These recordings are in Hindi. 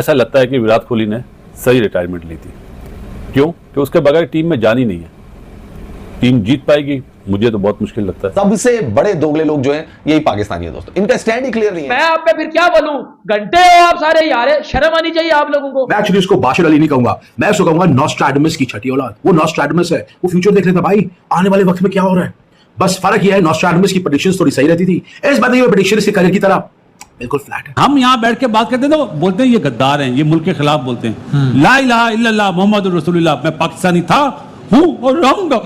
ऐसा लगता है कि विराट कोहली ने सही रिटायरमेंट ली थी। क्यों? कि उसके बगैर टीम में जान ही नहीं है। टीम जीत पाएगी मुझे तो बहुत मुश्किल लगता है। सबसे बड़े दोगले लोग जो हैं यही पाकिस्तानी है दोस्तों, इनका स्टैंड ही क्लियर नहीं है। मैं आप पे फिर क्या बोलूं, घंटे हो आप सारे यार, शर्म आनी चाहिए आप लोगों को। मैं एक्चुअली उसको बाशिर अली नहीं कहूंगा, मैं उसको कहूंगा नॉस्ट्रैडमस की छठी औलाद। वो नॉस्ट्रैडमस है, वो फ्यूचर देख लेता भाई आने वाले वक्त में क्या हो रहा है। बस फर्क यह है नॉस्ट्रैडमस की प्रेडिक्शंस थोड़ी सही रहती थी, इस बात में प्रेडिक्शंस के करियर की तरह बिल्कुल फ्लैट है। हम यहाँ बैठ के बात करते हैं तो बोलते हैं ये गद्दार हैं, ये मुल्क के खिलाफ बोलते हैं। ला इलाहा इल्लल्लाह मुहम्मदुर रसूलुल्लाह, मैं पाकिस्तानी था, हूं और रहूंगा।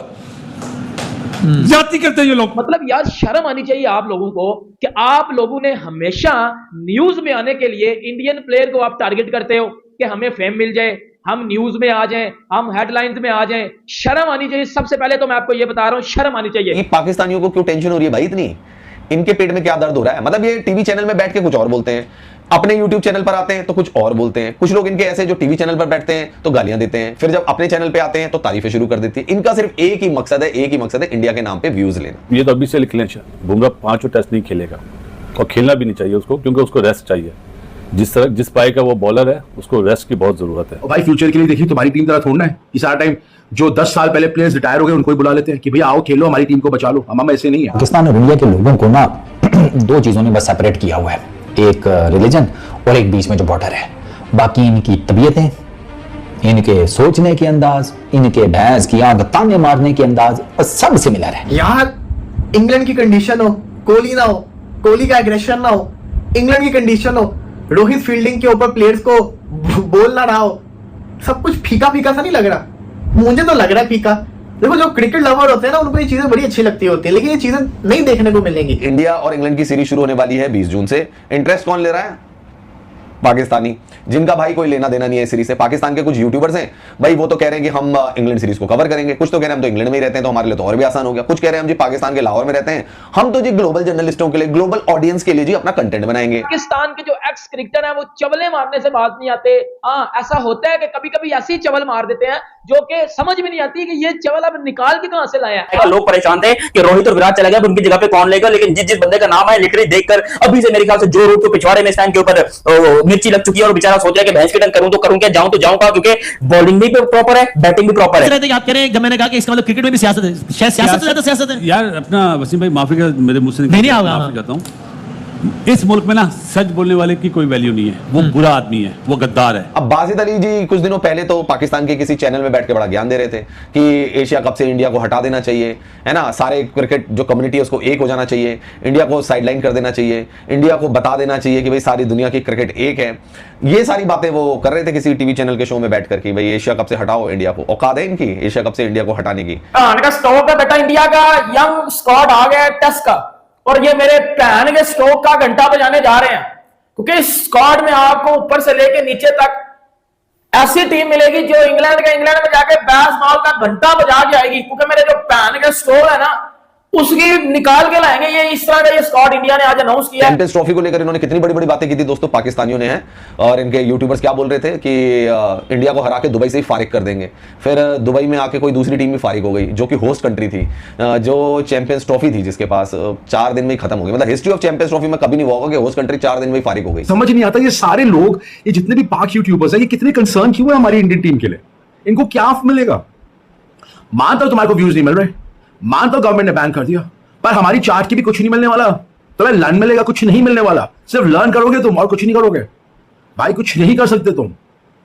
जाति करते हैं ये लोग। मतलब यार शर्म आनी चाहिए आप लोगों को कि आप लोगों ने हमेशा न्यूज में आने के लिए इंडियन प्लेयर को आप टारगेट करते हो कि हमें फेम मिल जाए, हम न्यूज में आ जाएं, हम हेडलाइंस में आ जाएं। शर्म आनी चाहिए। सबसे पहले तो मैं आपको ये बता रहा हूं, शर्म आनी चाहिए। ये पाकिस्तानियों को क्यों टेंशन हो रही है भाई इतनी? इनके पेट में क्या दर्द हो रहा है? मतलब ये टीवी चैनल में बैठ के कुछ और बोलते हैं, अपने यूट्यूब चैनल पर आते हैं तो कुछ और बोलते हैं। कुछ लोग इनके ऐसे जो टीवी चैनल पर बैठते हैं तो गालियां देते हैं, फिर जब अपने चैनल पे आते हैं तो तारीफें शुरू कर देती है। इनका सिर्फ एक ही मकसद है इंडिया के नाम पे व्यूज लेना। ये तो अभी से लिख लें, बुमराह 5 टेस्ट नहीं खेलेगा और खेलना भी नहीं चाहिए उसको, क्योंकि उसको रेस्ट चाहिए। जिस पाए का वो बॉलर है उसको रेस्ट की बहुत जरूरत है। भाई फ्यूचर के लिए देखिए तुम्हारी टीम तरह थोड़ना है कि सारा टाइम जो 10 साल पहले प्लेयर्स रिटायर हो गए उनको ही बुला लेते हैं कि भैया आओ खेलो हमारी टीम को बचा लो। हम ऐसे नहीं है। पाकिस्तान और इंडिया के लोगों को ना दो चीजों ने बस सेपरेट किया हुआ है, एक रिलीजन और एक बीच में जो बॉर्डर है। बाकी इनकी तबीयतें, इनके सोचने के अंदाज, इनके भैंस की आग ताने मारने के अंदाज सब सिमिलर है। यार इंग्लैंड की कंडीशन हो, कोहली ना हो, कोहली का एग्रेशन ना हो, इंग्लैंड की कंडीशन हो, रोहित फील्डिंग के ऊपर प्लेयर्स को बोल ना रहा हो, सब कुछ फीका फीका सा नहीं लग रहा? मुझे तो लग रहा है फीका। देखो जो क्रिकेट लवर होते हैं ना उनको ये चीजें बड़ी अच्छी लगती होती है, लेकिन ये चीजें नहीं देखने को मिलेंगी। इंडिया और इंग्लैंड की सीरीज शुरू होने वाली है 20 जून से। इंटरेस्ट कौन ले रहा है? पाकिस्तानी, जिनका भाई कोई लेना देना नहीं है सीरीज से। पाकिस्तान के कुछ यूट्यूबर्स हैं भाई, वो तो कह रहे हैं कि हम इंग्लैंड सीरीज को कवर करेंगे। कुछ तो कह रहे हैं हम तो इंग्लैंड में ही रहते हैं तो हमारे लिए तो और भी आसान हो गया। कुछ कह रहे हैं हम जी पाकिस्तान के लाहौर में रहते हैं, हम तो जी ग्लोबल जर्नलिस्टों के लिए, ग्लोबल ऑडियंस के लिए जी अपना कंटेंट बनाएंगे। पाकिस्तान के जो एक्स क्रिकेटर हैं वो चवले मारने से बात नहीं आते। हाँ ऐसा होता है कि कभी कभी ऐसी चवल मार देते हैं जो कि समझ भी नहीं आती कि ये चवल अब निकाल के कहां से लाया है। लोग परेशान थे कि रोहित और विराट चला गया, उनकी जगह पे कौन लेगा, लेकिन जिस बंदे का नाम है लिटरली देखकर अभी से मेरे ख्याल से जो रूट को पिछवाड़े में स्टैंड के ऊपर मिर्ची लग चुकी है और बेचारा सोच रहा है कि भैंस की टंग करूं तो करूं क्या, जाऊं तो जाऊं कहां, क्योंकि बॉलिंग भी प्रॉपर है, बैटिंग भी प्रॉपर है। आप कह रहे हैं जब मैंने कहा कि इसका मतलब क्रिकेट में भी सियासत है, शायद सियासत से ज्यादा सियासत है। यार अपना वसीम भाई माफी का मेरे मुझसे नहीं आगा, माफी चाहता हूं। इस मुल्क में ना सच बोलने वाले की कोई वैल्यू नहीं है, वो बुरा आदमी है, वो गद्दार है। अब बासित अली जी कुछ दिनों पहले तो पाकिस्तान के किसी चैनल में बैठ के बड़ा ज्ञान दे रहे थे कि एशिया कप से इंडिया को हटा देना चाहिए, है ना, सारे क्रिकेट जो कम्युनिटी है उसको एक हो जाना चाहिए, इंडिया को साइडलाइन कर देना चाहिए, इंडिया को बता देना चाहिए कि भाई सारी दुनिया की क्रिकेट एक है। ये सारी बातें वो कर रहे थे किसी टीवी चैनल के शो में बैठ कर कि भाई एशिया कप से हटाओ इंडिया को। औकात है इनकी एशिया कप से इंडिया को हटाने की? स्टॉक है बेटा, इंडिया का यंग स्क्वाड आ गया टेस्ट का, और ये मेरे भैन के स्ट्रोक का घंटा बजाने जा रहे हैं, क्योंकि इस स्क्वाड में आपको ऊपर से लेके नीचे तक ऐसी टीम मिलेगी जो इंग्लैंड में जाके बैट्सबॉल का घंटा बजा के आएगी, क्योंकि मेरे जो भैन के स्ट्रोक है ना उसकी निकाल के लाएंगे। ये इस तरह का ये स्क्वाड इंडिया ने आज अनाउंस किया। चैंपियंस ट्रॉफी को लेकर इन्होंने कितनी बड़ी बड़ी बातें की थी दोस्तों पाकिस्तानियों ने, हैं, और इनके यूट्यूबर्स क्या बोल रहे थे कि इंडिया को हरा के दुबई से ही फारिग कर देंगे। फिर दुबई में आके कोई दूसरी टीम भी फारिग हो गई जो कि होस्ट कंट्री थी, जो चैंपियंस ट्रॉफी थी जिसके पास 4 दिन में ही खत्म हो गई। मतलब हिस्ट्री ऑफ चैंपियंस ट्रॉफी में कभी नहीं हुआ कि होस्ट कंट्री 4 दिन में ही फारिग हो गई। समझ नहीं आता ये सारे लोग, ये जितने भी पाक यूट्यूबर्स हैं, ये कितने कंसर्न क्यों है हमारी इंडियन टीम के लिए? इनको क्या मिलेगा? मानता हूं तुम्हारे को व्यूज नहीं मिल रहे, मानता हूं गवर्नमेंट ने बैन कर दिया, पर हमारी चार्ट की भी कुछ नहीं मिलने वाला। तुम्हें लर्न मिलेगा, कुछ नहीं मिलने वाला। सिर्फ लर्न करोगे तुम और कुछ नहीं करोगे भाई, कुछ नहीं कर सकते तुम,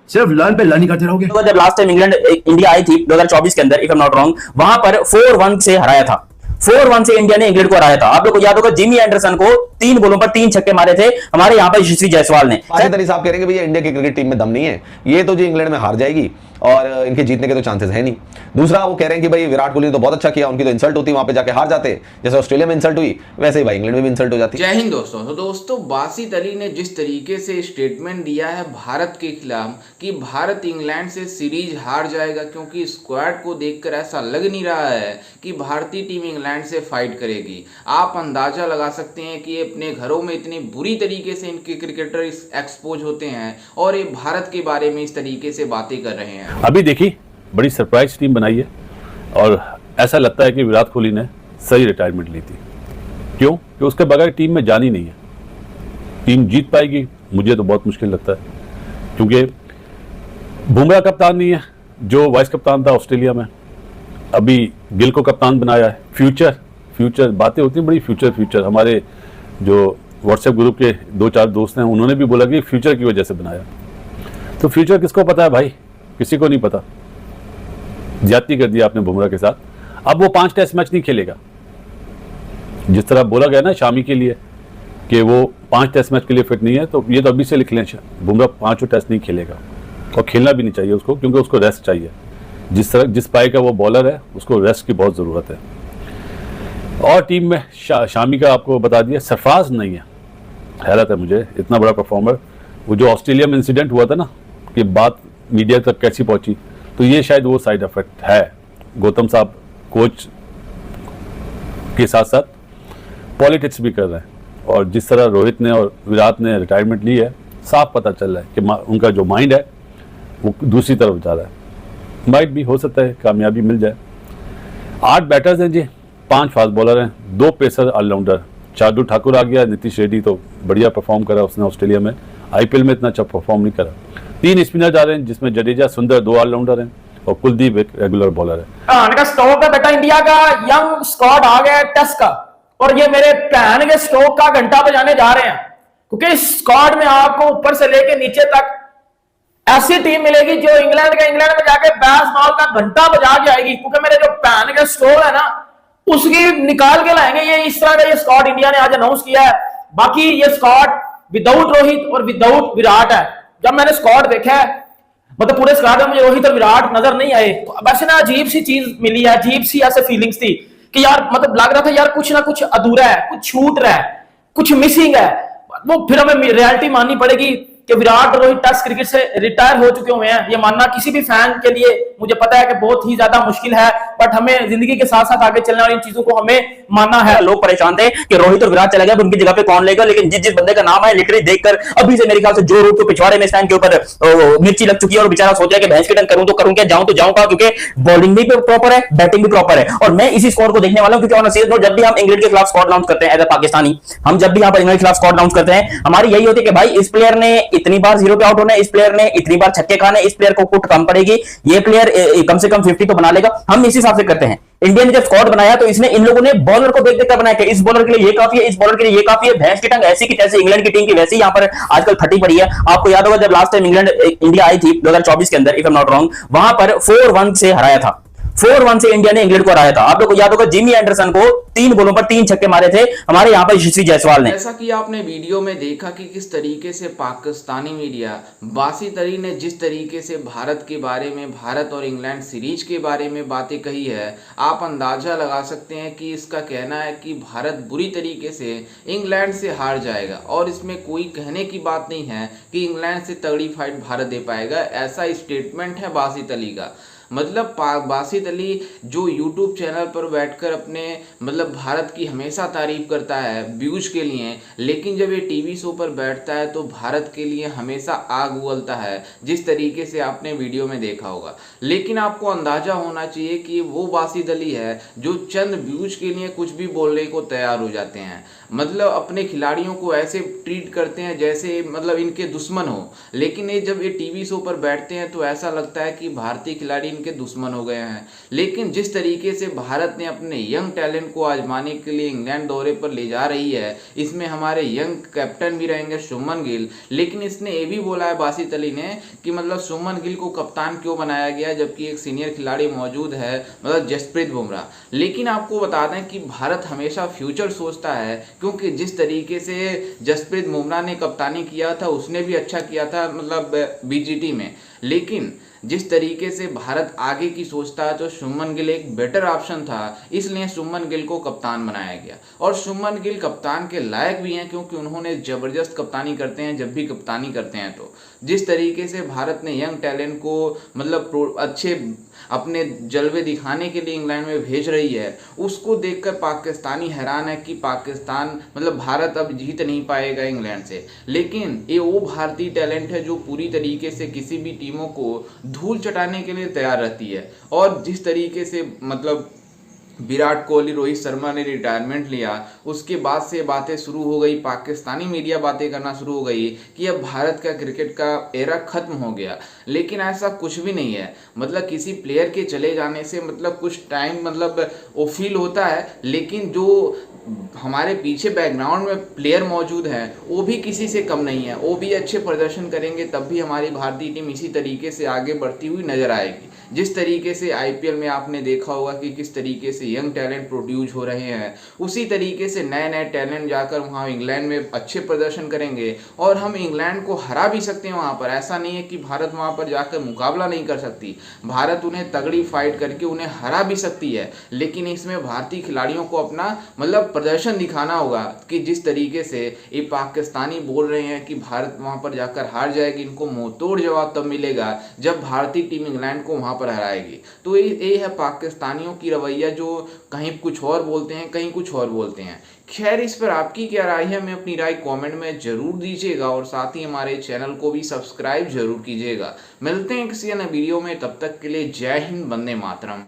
सिर्फ लर्न पे लर्न ही करते रहोगे। जब लास्ट टाइम इंडिया आई थी 2024 के अंदर, if I am not wrong, वहां पर 4-1 से हराया था। 4-1 से इंडिया ने इंग्लैंड को हराया था। आप लोग को याद होगा जिमी एंडरसन को 3 बॉलों पर 3 छक्के मारे थे हमारे यहाँ पर यशस्वी जायसवाल ने। बासित अली साहब कह रहे हैं कि भैया इंडिया की क्रिकेट टीम में दम नहीं है, ये तो जी इंग्लैंड में हार जाएगी और इनके जीतने के तो चांसेस है नहीं। दूसरा वो कह रहे हैं कि भाई विराट कोहली ने तो बहुत अच्छा किया, उनकी तो इंसल्ट होती, वहां पे जाके हार जाते, जैसे ऑस्ट्रेलिया में इंसल्ट हुई वैसे ही भाई इंग्लैंड में भी इंसल्ट हो जाती। जय हिंद दोस्तों। तो दोस्तों बासित अली ने जिस तरीके से स्टेटमेंट दिया है भारत के खिलाफ कि भारत इंग्लैंड से सीरीज हार जाएगा, क्योंकि स्क्वाड को देखकर ऐसा लग नहीं रहा है कि भारतीय टीम इंग्लैंड से फाइट करेगी। आप अंदाजा लगा सकते हैं कि अपने घरों में इतनी बुरी तरीके से इनके क्रिकेटर एक्सपोज होते हैं और ये भारत के बारे में इस तरीके से बातें कर रहे हैं। अभी देखिए बड़ी सरप्राइज टीम बनाई है और ऐसा लगता है कि विराट कोहली ने सही रिटायरमेंट ली थी। क्यों? कि उसके बगैर टीम में जान ही नहीं है। टीम जीत पाएगी मुझे तो बहुत मुश्किल लगता है, क्योंकि बुमराह कप्तान नहीं है, जो वाइस कप्तान था ऑस्ट्रेलिया में, अभी गिल को कप्तान बनाया है। फ्यूचर बातें होती हैं बड़ी, फ्यूचर। हमारे जो व्हाट्सएप ग्रुप के 2-4 दोस्त हैं, उन्होंने भी बोला कि फ्यूचर की वजह से बनाया। तो फ्यूचर किसको पता है भाई? किसी को नहीं पता। ज्यादती कर दिया आपने बुमराह के साथ। अब वो 5 टेस्ट मैच नहीं खेलेगा, जिस तरह बोला गया ना शामी के लिए कि वो 5 टेस्ट मैच के लिए फिट नहीं है, तो ये तो अभी से लिख लें, बुमराह 5 टेस्ट नहीं खेलेगा और खेलना भी नहीं चाहिए उसको, क्योंकि उसको रेस्ट चाहिए। जिस पाए का वो बॉलर है, उसको रेस्ट की बहुत ज़रूरत है। और टीम में शामी का आपको बता दिया, सरफराज नहीं है। हैरत है मुझे, इतना बड़ा परफॉर्मर। वो जो ऑस्ट्रेलिया में इंसिडेंट हुआ था ना, कि बात मीडिया तक कैसी पहुंची, तो ये शायद वो साइड इफेक्ट है। गौतम साहब कोच के साथ साथ पॉलिटिक्स भी कर रहे हैं, और जिस तरह रोहित ने और विराट ने रिटायरमेंट ली है, साफ पता चल रहा है कि उनका जो माइंड है वो दूसरी तरफ जा रहा है। माइट भी हो सकता है कामयाबी मिल जाए। 8 बैटर्स हैं जी, 5 फास्ट बॉलर हैं, 2 पेसर ऑलराउंडर। शार्दुल ठाकुर आ गया, नीतीश रेड्डी तो बढ़िया परफॉर्म करा उसने ऑस्ट्रेलिया में, आईपीएल में इतना अच्छा परफॉर्म नहीं करा। 3 स्पिनर जा रहे हैं, जिसमें जडेजा, सुंदर 2 ऑलराउंडर हैं, और कुलदीप एक रेगुलर बॉलर है। का स्टॉक है बेटा, इंडिया का यंग स्क्वाड आ गया टेस्ट का, और ये मेरे भैन के स्टॉक का घंटा बजाने जा रहे हैं, क्योंकि इस स्क्वाड में आपको ऊपर से लेके नीचे तक ऐसी टीम मिलेगी जो इंग्लैंड में जाके बैट्समैन का घंटा बजा के आएगी, क्योंकि मेरे जो भैन के स्टॉक है ना, उसकी निकाल के लाएंगे। ये इस तरह का ये स्क्वाड इंडिया ने आज अनाउंस किया है। बाकी ये स्क्वाड विदाउट रोहित और विदाउट विराट है। जब मैंने स्क्वाड देखा है, मतलब पूरे स्क्वाड में मुझे रोहित और विराट नजर नहीं आए, तो वैसे ना अजीब सी चीज मिली है, अजीब सी ऐसे फीलिंग्स थी कि यार, मतलब लग रहा था यार कुछ ना कुछ अधूरा है, कुछ छूट रहा है, कुछ मिसिंग है। वो फिर हमें रियलिटी माननी पड़ेगी कि विराट और रोहित टेस्ट क्रिकेट से रिटायर हो चुके हुए हैं। ये मानना किसी भी फैन के लिए मुझे पता है कि बहुत ही ज्यादा मुश्किल है, बट हमें जिंदगी के साथ साथ आगे चलने वाली इन चीजों को हमें मानना है। लोग परेशान थे कि रोहित और विराट चले गए, उनकी जगह पे कौन लेगा, लेकिन जिस बंदे का नाम है लिटरली देखकर अभी से मेरे ख्याल से जो रूट को पिछवाड़े में स्टैंड के ऊपर मिर्ची लग चुकी है, और बेचारा सोच रहा है कि भैंस की टंग करूं तो करूं क्या, जाऊं तो जाऊं, क्योंकि बॉलिंग भी प्रॉपर है, बैटिंग भी प्रॉपर है। और मैं इसी स्कोर को देखने वाला हूं, क्योंकि ऑन अ सीरियस नोट, जब भी हम इंग्लैंड के खिलाफ स्कोर अनाउंस करते हैं एज अ पाकिस्तानी, हम जब भी यहां पर इंग्लैंड के खिलाफ स्कोर अनाउंस करते हैं, हमारी यही होती है कि भाई इस प्लेयर ने इतनी बार 0 पे आउट होना है, इस प्लेयर ने इतनी बार छक्के खाने, इस प्लेयर को कुट कम पड़ेगी, ये प्लेयर कम से कम 50 तो बना लेगा। हम इसी हिसाब से करते हैं। इंडिया ने जब स्क्वाड बनाया तो इसने इन लोगों ने बॉलर को देख देख कर बनाया कि इस बॉलर के लिए ये काफी है, इस बॉलर के लिए ये काफी है। भैंस की टंग ऐसी की तैसी इंग्लैंड की टीम की वैसी यहां पर आजकल फटी पड़ी है। आपको याद होगा जब लास्ट टाइम इंडिया आई थी 2024 के अंदर, if I am not wrong, वहां पर 4-1 से हराया था। 4-1 से इंडिया ने इंग्लैंड को हराया था। आप लोगों को याद होगा जिमी एंडरसन को 3 बॉलों पर 3 छक्के मारे थे हमारे यहां पर यशस्वी जायसवाल ने। जैसा कि आपने वीडियो में देखा कि किस तरीके से पाकिस्तानी मीडिया, बासित अली ने जिस तरीके से भारत के बारे में, भारत और इंग्लैंड सीरीज के बारे में बातें कही है, आप अंदाजा लगा सकते हैं कि इसका कहना है कि भारत बुरी तरीके से इंग्लैंड से हार जाएगा, और इसमें कोई कहने की बात नहीं है कि इंग्लैंड से तगड़ी फाइट भारत दे पाएगा। ऐसा स्टेटमेंट है बासित अली का। मतलब बासित अली जो YouTube चैनल पर बैठकर अपने मतलब भारत की हमेशा तारीफ करता है व्यूज के लिए, लेकिन जब ये टीवी शो पर बैठता है तो भारत के लिए हमेशा आग उगलता है, जिस तरीके से आपने वीडियो में देखा होगा। लेकिन आपको अंदाजा होना चाहिए कि वो बासित अली है जो चंद व्यूज के लिए कुछ भी बोलने को तैयार हो जाते हैं। मतलब अपने खिलाड़ियों को ऐसे ट्रीट करते हैं जैसे मतलब इनके दुश्मन हो, लेकिन ये जब ये टीवी शो पर बैठते हैं तो ऐसा लगता है कि भारतीय खिलाड़ी इनके दुश्मन हो गए हैं। लेकिन जिस तरीके से भारत ने अपने यंग टैलेंट को आजमाने के लिए इंग्लैंड दौरे पर ले जा रही है, इसमें हमारे यंग कैप्टन भी रहेंगे शुभमन गिल। लेकिन इसने ये भी बोला है बासित अली ने कि मतलब शुभमन गिल को कप्तान क्यों बनाया गया जबकि एक सीनियर खिलाड़ी मौजूद है, मतलब जसप्रीत बुमराह। लेकिन आपको बता दें कि भारत हमेशा फ्यूचर सोचता है, क्योंकि जिस तरीके से जसप्रीत बुमराह ने कप्तानी किया था उसने भी अच्छा किया था मतलब बीजीटी में, लेकिन जिस तरीके से भारत आगे की सोचता है तो शुभमन गिल एक बेटर ऑप्शन था, इसलिए शुभमन गिल को कप्तान बनाया गया। और शुभमन गिल कप्तान के लायक भी हैं क्योंकि उन्होंने ज़बरदस्त कप्तानी करते हैं जब भी कप्तानी करते हैं। तो जिस तरीके से भारत ने यंग टैलेंट को मतलब अच्छे अपने जलवे दिखाने के लिए इंग्लैंड में भेज रही है, उसको देखकर पाकिस्तानी हैरान है कि पाकिस्तान मतलब भारत अब जीत नहीं पाएगा इंग्लैंड से। लेकिन ये वो भारतीय टैलेंट है जो पूरी तरीके से किसी भी टीमों को धूल चटाने के लिए तैयार रहती है। और जिस तरीके से मतलब विराट कोहली, रोहित शर्मा ने रिटायरमेंट लिया, उसके बाद से बातें शुरू हो गई, पाकिस्तानी मीडिया बातें करना शुरू हो गई कि अब भारत का क्रिकेट का एरा खत्म हो गया। लेकिन ऐसा कुछ भी नहीं है। मतलब किसी प्लेयर के चले जाने से मतलब कुछ टाइम मतलब वो फील होता है, लेकिन जो हमारे पीछे बैकग्राउंड में प्लेयर मौजूद हैं वो भी किसी से कम नहीं है। वो भी अच्छे प्रदर्शन करेंगे तब भी हमारी भारतीय टीम इसी तरीके से आगे बढ़ती हुई नजर आएगी। जिस तरीके से आईपीएल में आपने देखा होगा कि किस तरीके से यंग टैलेंट प्रोड्यूस हो रहे हैं, उसी तरीके से नए नए टैलेंट जाकर वहाँ इंग्लैंड में अच्छे प्रदर्शन करेंगे और हम इंग्लैंड को हरा भी सकते हैं वहाँ पर। ऐसा नहीं है कि भारत वहाँ पर जाकर मुकाबला नहीं कर सकती, भारत उन्हें तगड़ी फाइट करके उन्हें हरा भी सकती है। लेकिन इसमें भारतीय खिलाड़ियों को अपना मतलब प्रदर्शन दिखाना होगा कि जिस तरीके से ये पाकिस्तानी बोल रहे हैं कि भारत वहाँ पर जाकर हार जाएगी, इनको मुंहतोड़ जवाब तब मिलेगा जब भारतीय टीम इंग्लैंड को वहाँ पर हराएगी। तो ये है पाकिस्तानियों की रवैया, जो कहीं कुछ और बोलते हैं कहीं कुछ और बोलते हैं। खैर, इस पर आपकी क्या राय है, हमें अपनी राय कमेंट में जरूर दीजिएगा और साथ ही हमारे चैनल को भी सब्सक्राइब जरूर कीजिएगा। मिलते हैं किसी अन्य वीडियो में, तब तक के लिए जय हिंद, वंदे मातरम।